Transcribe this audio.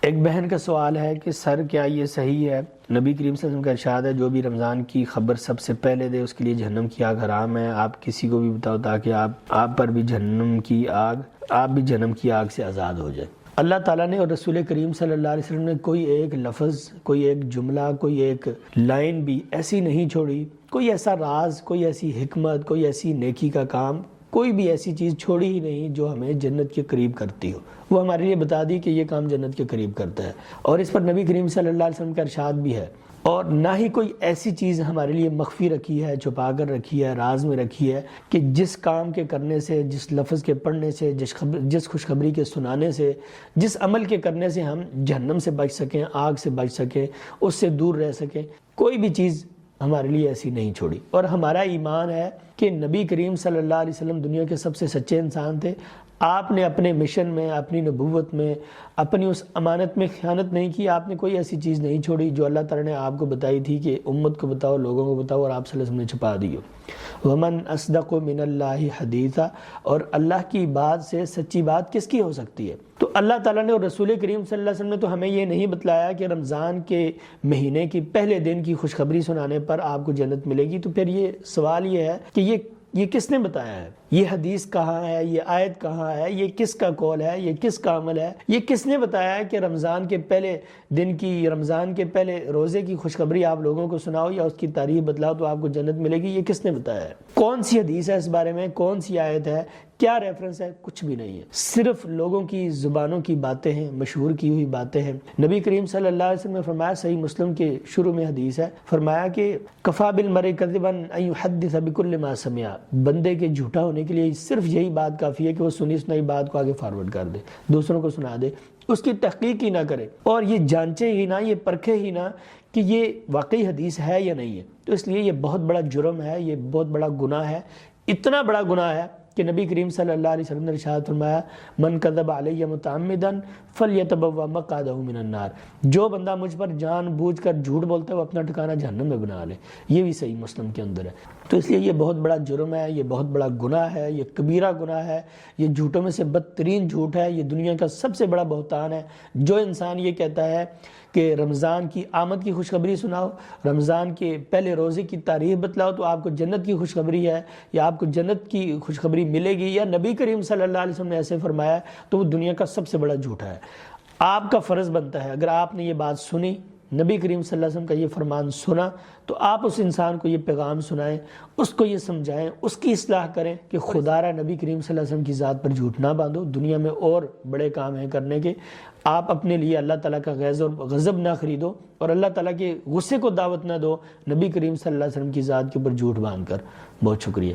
ایک بہن کا سوال ہے کہ سر کیا یہ صحیح ہے، نبی کریم صلی اللہ علیہ وسلم کا ارشاد ہے جو بھی رمضان کی خبر سب سے پہلے دے اس کے لیے جہنم کی آگ حرام ہے، آپ کسی کو بھی بتاؤ تاکہ آپ پر بھی جہنم کی آگ سے آزاد ہو جائے۔ اللہ تعالیٰ نے اور رسول کریم صلی اللہ علیہ وسلم نے کوئی ایک لفظ، کوئی ایک جملہ، کوئی ایک لائن بھی ایسی نہیں چھوڑی، کوئی ایسا راز، کوئی ایسی حکمت، کوئی ایسی نیکی کا کام، کوئی بھی ایسی چیز چھوڑی ہی نہیں جو ہمیں جنت کے قریب کرتی ہو۔ وہ ہمارے لیے بتا دی کہ یہ کام جنت کے قریب کرتا ہے، اور اس پر نبی کریم صلی اللہ علیہ وسلم کا ارشاد بھی ہے۔ اور نہ ہی کوئی ایسی چیز ہمارے لیے مخفی رکھی ہے، چھپا کر رکھی ہے، راز میں رکھی ہے کہ جس کام کے کرنے سے، جس لفظ کے پڑھنے سے، جس خوشخبری کے سنانے سے، جس عمل کے کرنے سے ہم جہنم سے بچ سکیں، آگ سے بچ سکیں، اس سے دور رہ سکیں، کوئی بھی چیز ہمارے لیے ایسی نہیں چھوڑی۔ اور ہمارا ایمان ہے کہ نبی کریم صلی اللہ علیہ وسلم دنیا کے سب سے سچے انسان تھے۔ آپ نے اپنے مشن میں، اپنی نبوت میں، اپنی اس امانت میں خیانت نہیں کی۔ آپ نے کوئی ایسی چیز نہیں چھوڑی جو اللہ تعالیٰ نے آپ کو بتائی تھی کہ امت کو بتاؤ، لوگوں کو بتاؤ، اور آپ صلی اللہ علیہ وسلم نے چھپا دی ہو۔ وَمَنْ أَصْدَقُ مِنَ اللَّهِ حَدِيثًا، اور اللہ کی بات سے سچی بات کس کی ہو سکتی ہے؟ تو اللہ تعالیٰ نے اور رسول کریم صلی اللہ علیہ وسلم نے تو ہمیں یہ نہیں بتلایا کہ رمضان کے مہینے کی پہلے دن کی خوشخبری سنانے پر آپ کو جنت ملے گی۔ تو پھر یہ سوال یہ ہے کہ یہ کس نے بتایا ہے؟ یہ حدیث کہاں ہے؟ یہ آیت کہاں ہے؟ یہ کس کا قول ہے؟ یہ کس کا عمل ہے؟ یہ کس نے بتایا ہے کہ رمضان کے پہلے دن کی، رمضان کے پہلے روزے کی خوشخبری آپ لوگوں کو سناؤ یا اس کی تاریخ بتلاؤ تو آپ کو جنت ملے گی؟ یہ کس نے بتایا ہے؟ کون سی حدیث ہے اس بارے میں؟ کون سی آیت ہے؟ کیا ریفرنس ہے؟ کچھ بھی نہیں ہے، صرف لوگوں کی زبانوں کی باتیں ہیں، مشہور کی ہوئی باتیں ہیں۔ نبی کریم صلی اللہ علیہ وسلم نے فرمایا، صحیح مسلم کے شروع میں حدیث ہے، فرمایا کہ کفا بالمرء کذبا ان یحدث بکل ما سمع، بندے کے جھوٹا ہونے کے لیے صرف یہی بات کافی ہے کہ وہ سنی سنائی بات کو آگے فارورڈ کر دے، دوسروں کو سنا دے، اس کی تحقیق ہی نہ کرے، اور یہ جانچے ہی نہ، یہ پرکھے ہی نہ کہ یہ واقعی حدیث ہے یا نہیں ہے۔ تو اس لیے یہ بہت بڑا جرم ہے، یہ بہت بڑا گناہ ہے، اتنا بڑا گناہ ہے کہ نبی کریم صلی اللہ علیہ وسلم نے ارشاد فرمایا، من کذب علی متعمدا فلیتبوأ مقعدہ من النار، جو بندہ مجھ پر جان بوجھ کر جھوٹ بولتا ہے وہ اپنا ٹھکانہ جہنم میں بنا لے۔ یہ بھی صحیح مسلم کے اندر ہے۔ تو اس لیے یہ بہت بڑا جرم ہے، یہ بہت بڑا گناہ ہے، یہ کبیرہ گناہ ہے، یہ جھوٹوں میں سے بدترین جھوٹ ہے، یہ دنیا کا سب سے بڑا بہتان ہے۔ جو انسان یہ کہتا ہے کہ رمضان کی آمد کی خوشخبری سناؤ، رمضان کے پہلے روزے کی تاریخ بتلاؤ تو آپ کو جنت کی خوشخبری ہے، یا آپ کو جنت کی خوشخبری ملے گی، یا نبی کریم صلی اللہ علیہ وسلم نے ایسے فرمایا ہے، تو وہ دنیا کا سب سے بڑا جھوٹا ہے۔ آپ کا فرض بنتا ہے، اگر آپ نے یہ بات سنی، نبی کریم صلی اللہ علیہ وسلم کا یہ فرمان سنا، تو آپ اس انسان کو یہ پیغام سنائیں، اس کو یہ سمجھائیں، اس کی اصلاح کریں کہ خدا را نبی کریم صلی اللہ علیہ وسلم کی ذات پر جھوٹ نہ باندھو، دنیا میں اور بڑے کام ہیں کرنے کے، آپ اپنے لیے اللہ تعالیٰ کا غیظ اور غضب نہ خریدو، اور اللہ تعالیٰ کے غصے کو دعوت نہ دو نبی کریم صلی اللہ علیہ وسلم کی ذات کے اوپر جھوٹ باندھ کر۔ بہت شکریہ۔